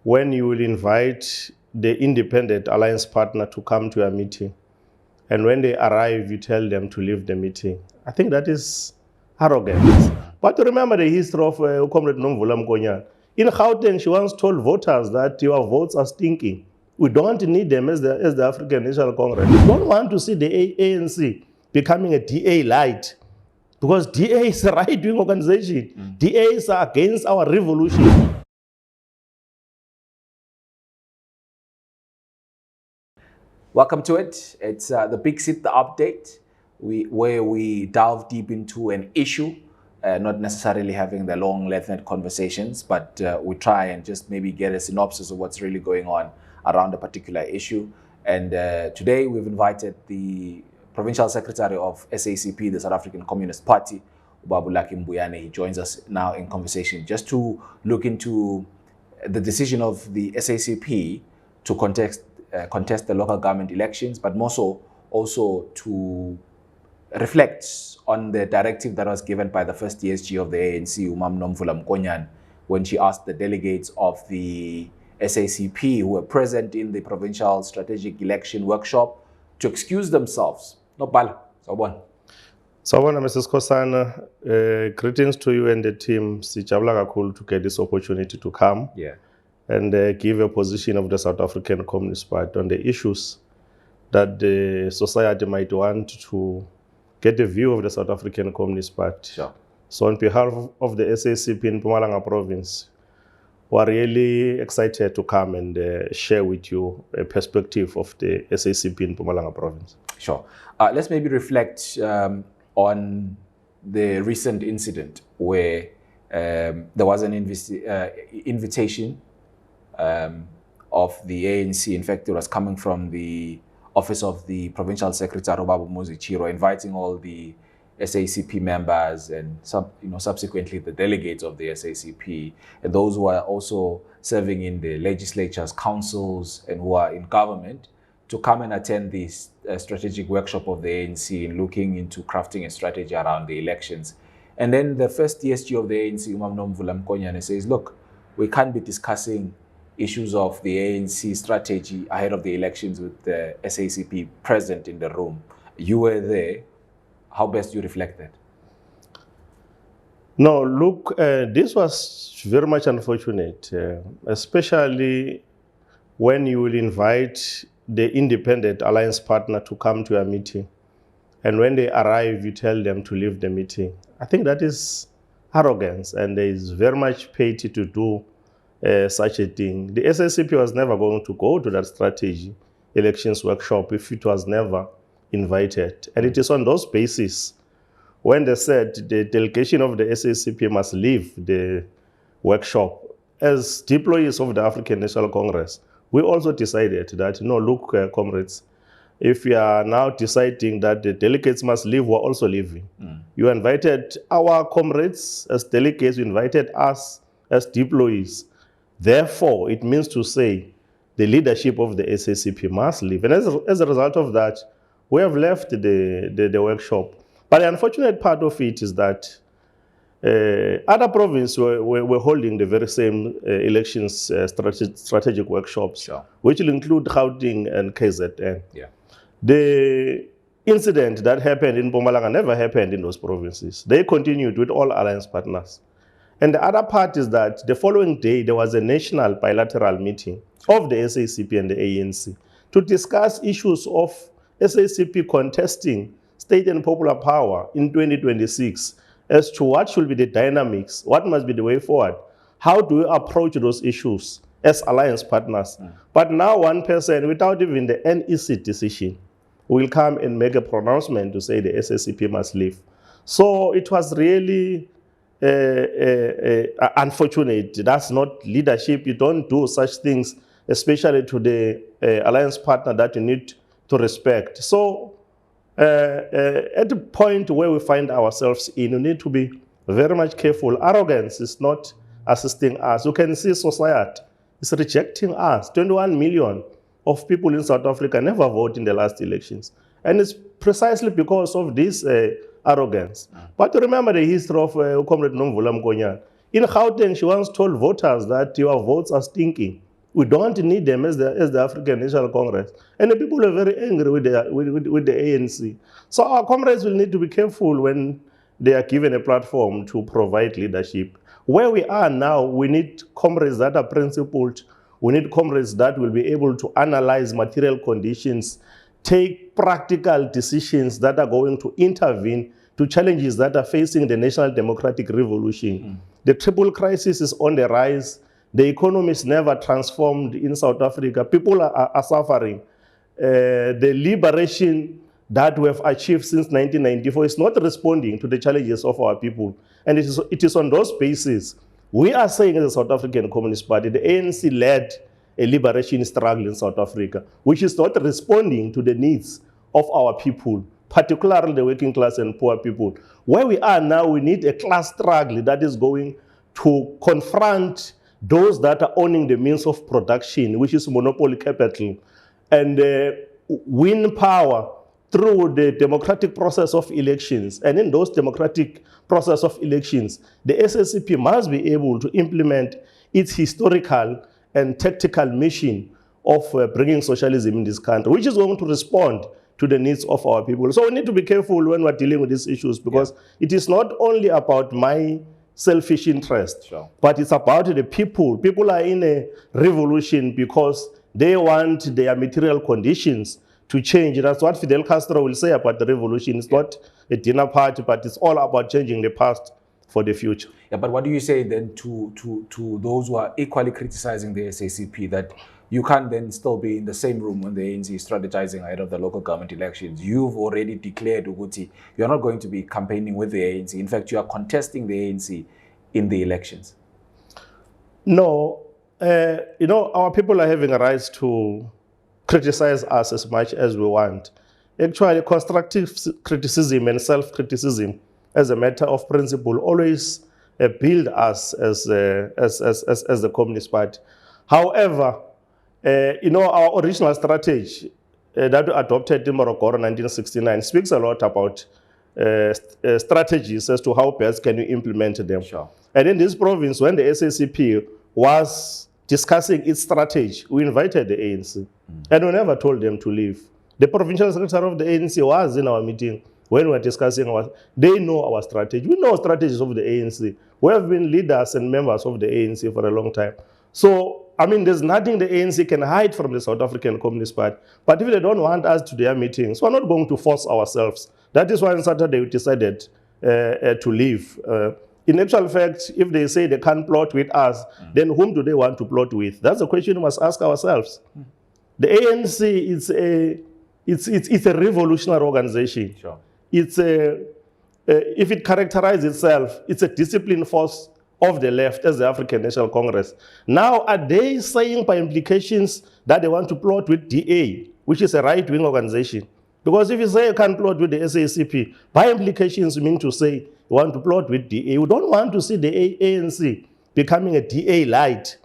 when you will invite the independent alliance partner to come to a meeting, and when they arrive, you tell them to leave the meeting. I think that is arrogance. But remember the history of Comrade Nomvula Mokonyane. In Gauteng, she once told voters that your votes are stinking. We don't need them as the African National Congress. We don't want to see the ANC becoming a DA light, because DA is a right-wing organization. DAs are against our revolution. Welcome to it. It's the Big Sit, the update, where we delve deep into an issue, not necessarily having the long, lengthened conversations, but we try and just maybe get a synopsis of what's really going on around a particular issue. And today we've invited the Provincial Secretary of SACP, the South African Communist Party, Mbuyane. He joins us now in conversation just to look into the decision of the SACP to contest the local government elections, but more so also to reflect on the directive that was given by the first DSG of the ANC, Nomvula Mokonyane, when she asked the delegates of the SACP who were present in the provincial strategic election workshop to excuse themselves. No bala, Sawubona. Sawubona, Mrs. Kosana. Greetings to you and the team. Sijabula kakhulu to get this opportunity to come. Yeah. And give a position of the South African Communist Party on the issues that the society might want to get a view of the South African Communist Party. Sure. So on behalf of the SACP in Mpumalanga province, we are really excited to come and share with you a perspective of the SACP in Mpumalanga province. Sure. Let's maybe reflect on the recent incident where there was an invitation of the ANC. In fact, it was coming from the office of the Provincial Secretary, Babu Muzichiro, inviting all the SACP members and subsequently the delegates of the SACP and those who are also serving in the legislatures, councils, and who are in government to come and attend this strategic workshop of the ANC in looking into crafting a strategy around the elections. And then the first DSG of the ANC, Nomvula Mokonyane, says, look, we can't be discussing issues of the ANC strategy ahead of the elections with the SACP present in the room. You were there. How best do you reflect that? No, look, this was very much unfortunate, especially when you will invite the independent alliance partner to come to a meeting, and when they arrive, you tell them to leave the meeting. I think that is arrogance, and there is very much pity to do such a thing. The SACP was never going to go to that strategy elections workshop if it was never invited. And it is on those basis when they said the delegation of the SACP must leave the workshop. As deployees of the African National Congress, we also decided that, no, look, comrades, if we are now deciding that the delegates must leave, we're also leaving. You invited our comrades as delegates, you invited us as deployees. Therefore, it means to say the leadership of the SACP must leave. And as a result of that, we have left the workshop. But the unfortunate part of it is that other provinces were holding the very same elections strategic workshops, sure, which will include Gauteng and KZN. Yeah. The incident that happened in Mpumalanga never happened in those provinces. They continued with all alliance partners. And the other part is that the following day, there was a national bilateral meeting of the SACP and the ANC to discuss issues of SACP contesting state and popular power in 2026 as to what should be the dynamics, what must be the way forward, how do we approach those issues as alliance partners. But now one person, without even the NEC decision, will come and make a pronouncement to say the SACP must leave. So it was really unfortunate. That's not leadership. You don't do such things, especially to the alliance partner that you need to respect. So at the point where we find ourselves in, we need to be very much careful. Arrogance is not assisting us. You can see society is rejecting us. 21 million of people in South Africa never voted in the last elections. And it's precisely because of this arrogance. But remember the history of Comrade Nomvula Mokonyane. In Gauteng, she once told voters that your votes are stinking. We don't need them as the African National Congress. And the people are very angry with the ANC. So our comrades will need to be careful when they are given a platform to provide leadership. Where we are now, we need comrades that are principled. We need comrades that will be able to analyze material conditions, take practical decisions that are going to intervene to challenges that are facing the national democratic revolution. The triple crisis is on the rise. The economy is never transformed in South Africa. People are suffering. The liberation that we have achieved since 1994 is not responding to the challenges of our people. And it is on those bases. We are saying as a South African Communist Party, the ANC led a liberation struggle in South Africa, which is not responding to the needs of our people, particularly the working class and poor people. Where we are now, we need a class struggle that is going to confront those that are owning the means of production, which is monopoly capital, and win power through the democratic process of elections. And in those democratic process of elections, the SACP must be able to implement its historical and tactical mission of bringing socialism in this country, which is going to respond to the needs of our people. So we need to be careful when we're dealing with these issues, because it is not only about my selfish interest, but it's about the people. People are in a revolution because they want their material conditions to change. That's what Fidel Castro will say about the revolution. It's not a dinner party, but it's all about changing the past for the future. Yeah, but what do you say then to those who are equally criticizing the SACP, that you can't then still be in the same room when the ANC is strategizing ahead of the local government elections? You've already declared, Uguti, you're not going to be campaigning with the ANC. In fact, you are contesting the ANC in the elections. No, our people are having a right to criticize us as much as we want. Actually, constructive criticism and self-criticism as a matter of principle always build us as the Communist Party. However, our original strategy that we adopted in Morocco in 1969 speaks a lot about strategies as to how best can you implement them. And in this province, when the SACP was discussing its strategy, we invited the ANC. And we never told them to leave. The provincial secretary of the ANC was in our meeting when we were discussing they know our strategy. We know strategies of the ANC. We have been leaders and members of the ANC for a long time. So, there's nothing the ANC can hide from the South African Communist Party. But if they don't want us to their meetings, we're not going to force ourselves. That is why on Saturday we decided to leave. In actual fact, if they say they can't plot with us, then whom do they want to plot with? That's a question we must ask ourselves. The ANC it's a revolutionary organization. It's if it characterizes itself, it's a disciplined force of the left as the African National Congress. Now, are they saying by implications that they want to plot with DA, which is a right-wing organization? Because if you say you can't plot with the SACP, by implications you mean to say you want to plot with DA. We don't want to see the ANC becoming a DA light,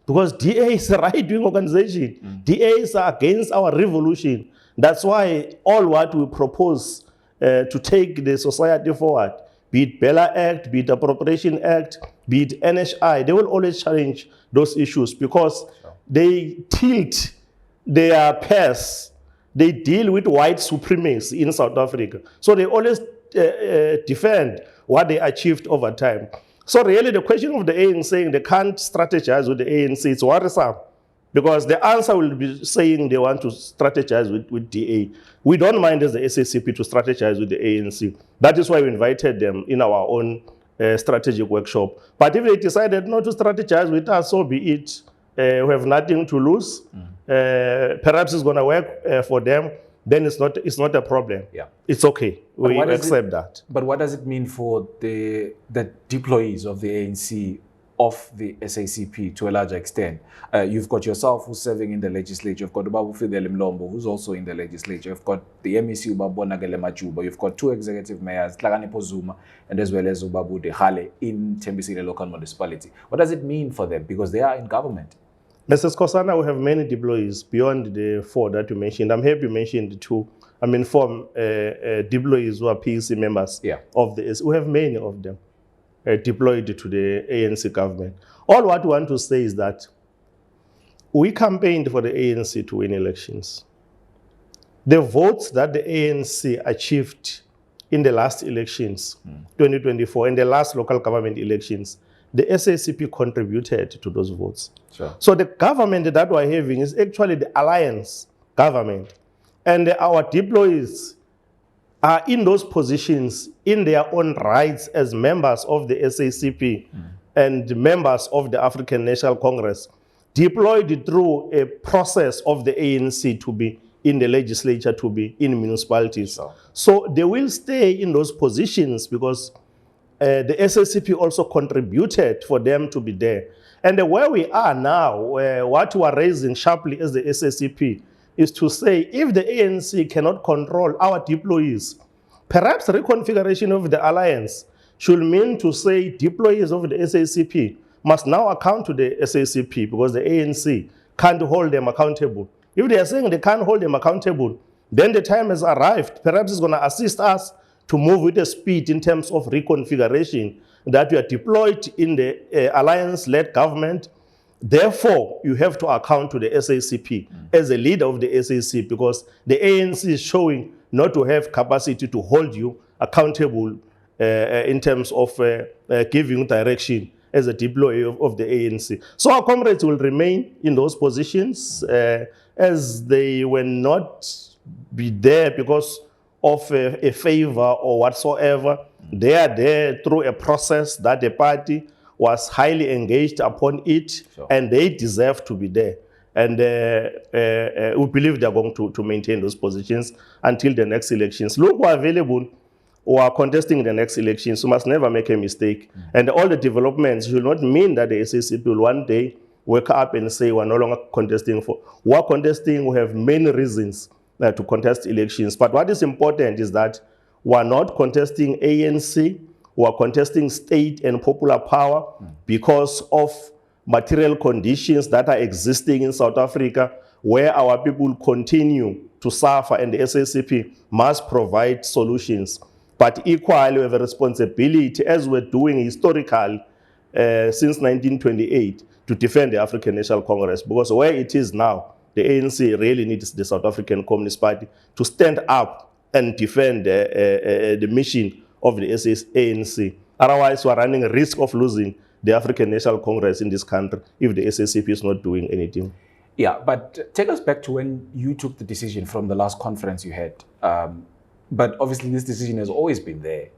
because DA is a right-wing organization. DA is against our revolution. That's why all what we propose to take the society forward, be it Bella Act, be it Appropriation Act, be it NHI, they will always challenge those issues because they tilt their pairs. They deal with white supremacy in South Africa. So they always defend what they achieved over time. So really the question of the ANC saying they can't strategize with the ANC, it's worrisome. Because the answer will be saying they want to strategize with DA. We don't mind as the SACP to strategize with the ANC. That is why we invited them in our own strategic workshop. But if they decided not to strategize with us, so be it. We have nothing to lose. Perhaps it's going to work for them. Then it's not a problem. It's okay. We accept that. But what does it mean for the deployees of the ANC, of the SACP to a larger extent? You've got yourself who's serving in the legislature. You've got Ubabu Fidel Mlombo, who's also in the legislature. You've got the MEC Ubabu Nagele Majuba. You've got two executive mayors, Tlakanipo Zuma, and as well as Ubabu Dehale in Tembisile local municipality. What does it mean for them? Because they are in government. Mrs. Kosana, we have many deployees beyond the four that you mentioned. I'm happy you mentioned the two. Four deployees who are PEC members of the ANC. We have many of them deployed to the ANC government. All what we want to say is that we campaigned for the ANC to win elections. The votes that the ANC achieved in the last elections, 2024, in the last local government elections, the SACP contributed to those votes. Sure. So the government that we're having is actually the alliance government. And our deployees are in those positions in their own rights as members of the SACP and members of the African National Congress, deployed through a process of the ANC to be in the legislature, to be in municipalities. Sure. So they will stay in those positions because the SACP also contributed for them to be there. And where we are now, what we are raising sharply as the SACP is to say, if the ANC cannot control our deployees, perhaps reconfiguration of the alliance should mean to say deployees of the SACP must now account to the SACP because the ANC can't hold them accountable. If they are saying they can't hold them accountable, then the time has arrived. Perhaps it's going to assist us to move with the speed in terms of reconfiguration that we are deployed in the alliance-led government. Therefore, you have to account to the SACP as a leader of the SAC because the ANC is showing not to have capacity to hold you accountable in terms of giving direction as a deployee of the ANC. So our comrades will remain in those positions as they will not be there because of a favor or whatsoever. They are there through a process that the party was highly engaged upon it, Sure. and they deserve to be there. And we believe they are going to maintain those positions until the next elections. Look who are available or are contesting the next elections. You must never make a mistake. And all the developments should not mean that the SACP will one day wake up and say we're no longer contesting for. We're contesting, we have many reasons to contest elections. But what is important is that we're not contesting ANC, we're contesting state and popular power because of material conditions that are existing in South Africa where our people continue to suffer, and the SACP must provide solutions. But equally, we have a responsibility, as we're doing historically since 1928, to defend the African National Congress, because where it is now, the ANC really needs the South African Communist Party to stand up and defend the mission of the ANC. Otherwise, we're running a risk of losing the African National Congress in this country if the SACP is not doing anything. Yeah, but take us back to when you took the decision from the last conference you had. But obviously this decision has always been there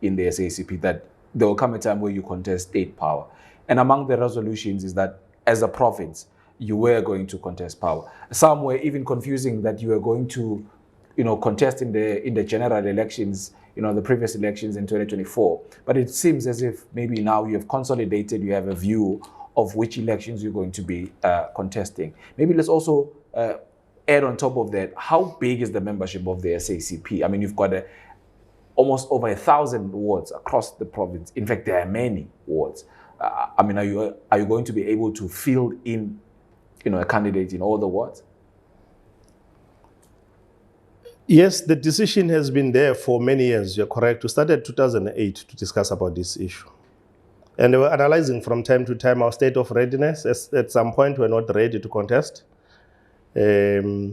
in the SACP that there will come a time where you contest state power. And among the resolutions is that as a province, you were going to contest power. Some were even confusing that you were going to, contest in the general elections, the previous elections in 2024. But it seems as if maybe now you have consolidated, you have a view of which elections you're going to be contesting. Maybe let's also add on top of that, how big is the membership of the SACP? I mean, you've got almost over 1,000 wards across the province. In fact, there are many wards. I mean, are you going to be able to field in, a candidate in all the wards? Yes, the decision has been there for many years. You're correct. We started 2008 to discuss about this issue. And they were analyzing from time to time our state of readiness. At some point, we're not ready to contest. Until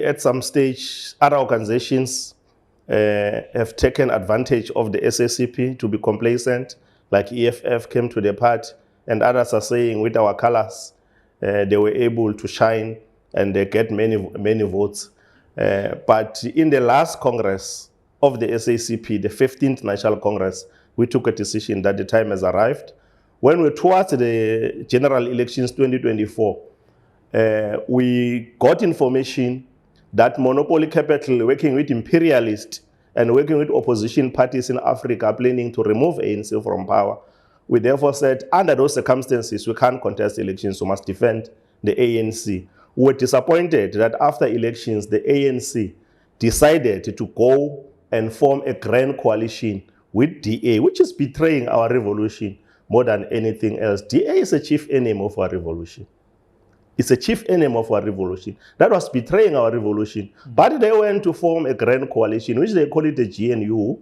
at some stage, other organizations have taken advantage of the SACP to be complacent, like EFF came to the party, and others are saying with our colors, they were able to shine and they get many votes. But in the last Congress of the SACP, the 15th National Congress, we took a decision that the time has arrived. When we're towards the general elections 2024, we got information that monopoly capital working with imperialists and working with opposition parties in Africa are planning to remove ANC from power. We therefore said, under those circumstances, we can't contest elections, we must defend the ANC. We were disappointed that after elections, the ANC decided to go and form a grand coalition with DA, which is betraying our revolution more than anything else. DA is a chief enemy of our revolution. It's a chief enemy of our revolution. That was betraying our revolution. But they went to form a grand coalition, which they call it the GNU,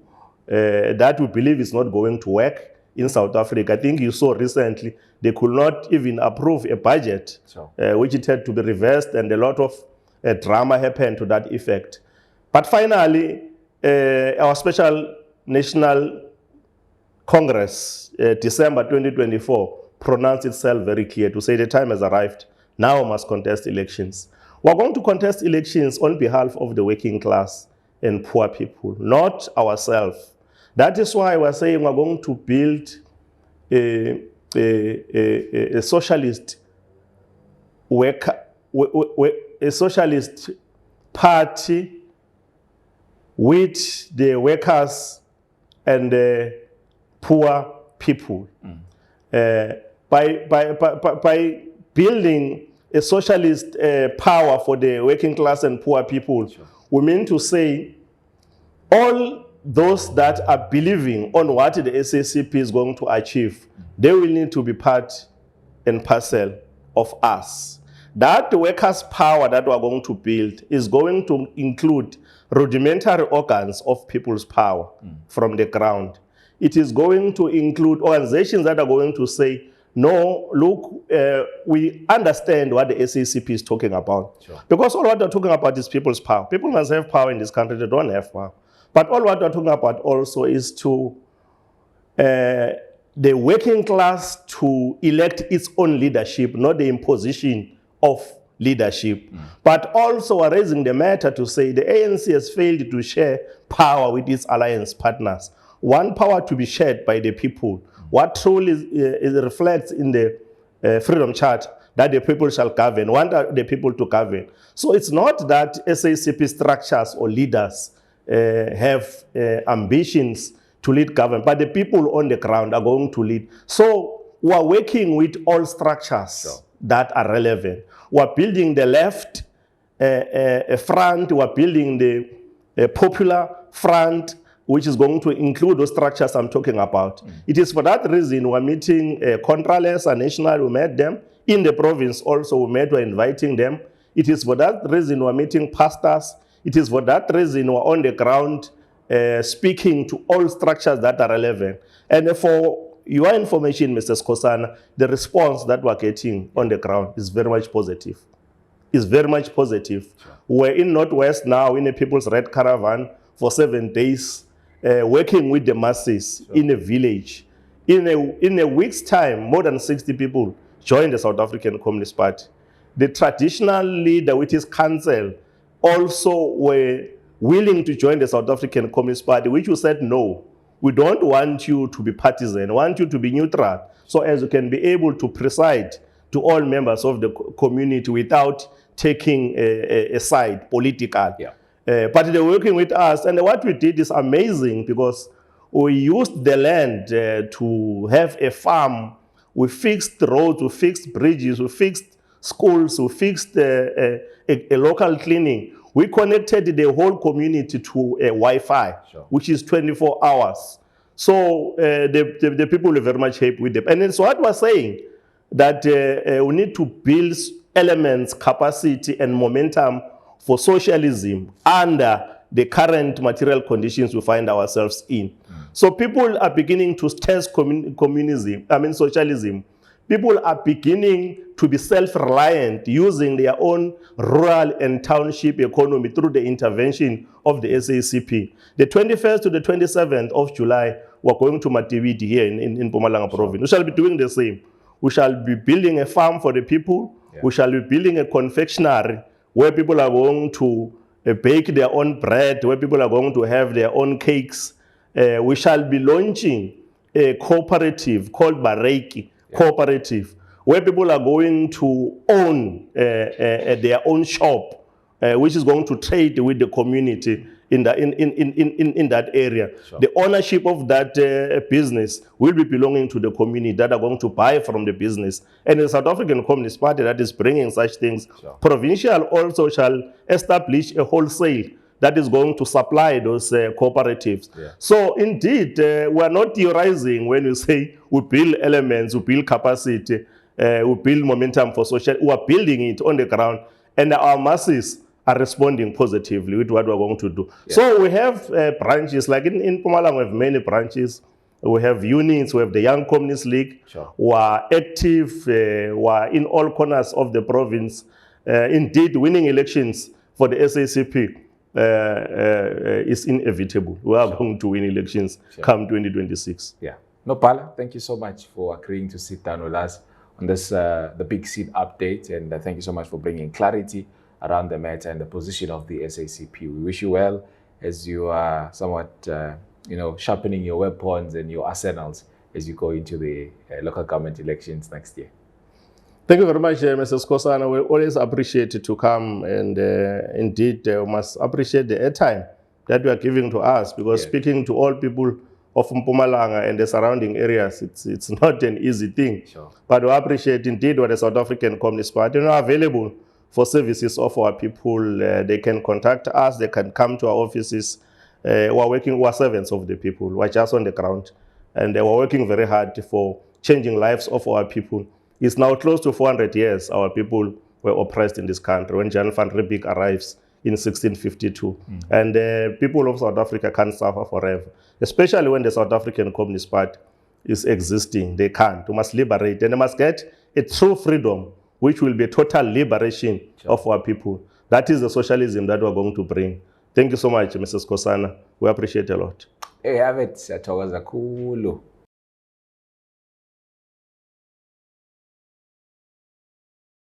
that we believe is not going to work. in South Africa. I think you saw recently they could not even approve a budget, which it had to be reversed, and a lot of drama happened to that effect. But finally, our Special National Congress, December 2024, pronounced itself very clear to say the time has arrived. Now we must contest elections. We're going to contest elections on behalf of the working class and poor people, not ourselves. That is why we're saying we're going to build a socialist a socialist party with the workers and the poor people. By building a socialist power for the working class and poor people, we mean to say all those that are believing on what the SACP is going to achieve, they will need to be part and parcel of us. That workers' power that we are going to build is going to include rudimentary organs of people's power from the ground. It is going to include organizations that are going to say, no, look, we understand what the SACP is talking about. Because all what they're talking about is people's power. People must have power in this country, they don't have power. But all what we're talking about also is to the working class to elect its own leadership, not the imposition of leadership. But also we're raising the matter to say the ANC has failed to share power with its alliance partners. One power to be shared by the people. What truly reflects in the Freedom Charter, that the people shall govern, want the people to govern. So it's not that SACP structures or leaders have ambitions to lead government, but the people on the ground are going to lead. So we're working with all structures that are relevant. We're building the left front, we're building the popular front, which is going to include those structures I'm talking about. It is for that reason we're meeting contralers and national, we met them. In the province also we met, we're inviting them. It is for that reason we're meeting pastors. It is for that reason we're on the ground speaking to all structures that are relevant. And for your information, Mr. Skosana, the response that we're getting on the ground is very much positive. It's very much positive. We're in Northwest now in a People's Red Caravan for 7 days, working with the masses in a village. In a week's time, more than 60 people joined the South African Communist Party. The traditional leader with his council also were willing to join the South African Communist Party, which we said, no, we don't want you to be partisan, we want you to be neutral, so as you can be able to preside to all members of the community without taking a side, political. But they're working with us, and what we did is amazing because we used the land to have a farm. We fixed roads, we fixed bridges, we fixed schools, we fixed a local clinic. We connected the whole community to a Wi-Fi, which is 24 hours. So the people are very much happy with them. And it's what we're saying, that we need to build elements, capacity, and momentum for socialism under the current material conditions we find ourselves in. So people are beginning to test socialism. People are beginning to be self-reliant, using their own rural and township economy through the intervention of the SACP. The 21st to the 27th of July, we're going to Matibidi here in Mpumalanga province. We shall be doing the same. We shall be building a farm for the people. We shall be building a confectionery where people are going to bake their own bread, where people are going to have their own cakes. We shall be launching a cooperative called Bareki Cooperative, where people are going to own their own shop, which is going to trade with the community in that area. The ownership of that business will be belonging to the community that are going to buy from the business. And the South African Communist Party that is bringing such things. Provincial also shall establish a wholesale that is going to supply those cooperatives. So indeed, we are not theorizing when we say we build elements, we build capacity, we build momentum for social. We are building it on the ground, and our masses are responding positively with what we're going to do. So we have branches, like in Mpumalanga, we have many branches. We have units, we have the Young Communist League, Sure. who are active, who are in all corners of the province. Indeed, winning elections for the SACP is inevitable. We are going to win elections come 2026. Yeah. Nopala, thank you so much for agreeing to sit down with us on this the Big Seat update, and thank you so much for bringing clarity around the matter and the position of the SACP. We wish you well as you are somewhat, sharpening your weapons and your arsenals as you go into the local government elections next year. Thank you very much, Mrs. Kosana. We always appreciate it to come, and indeed, we must appreciate the airtime that you are giving to us, because speaking to all people of Mpumalanga and the surrounding areas, it's not an easy thing. Sure. But we appreciate indeed what the South African Communist Party are available for services of our people. They can contact us, they can come to our offices. We are servants of the people, we are just on the ground, and they were working very hard for changing lives of our people. It's now close to 400 years our people were oppressed in this country when General van Riebeeck arrives in 1652. And people of South Africa can't suffer forever, especially when the South African Communist Party is existing. They can't. We must liberate, and they must get a true freedom, which will be a total liberation of our people. That is the socialism that we're going to bring. Thank you so much, Mrs. Kosana. We appreciate a lot. Hey, have it. Siyathokoza kakhulu.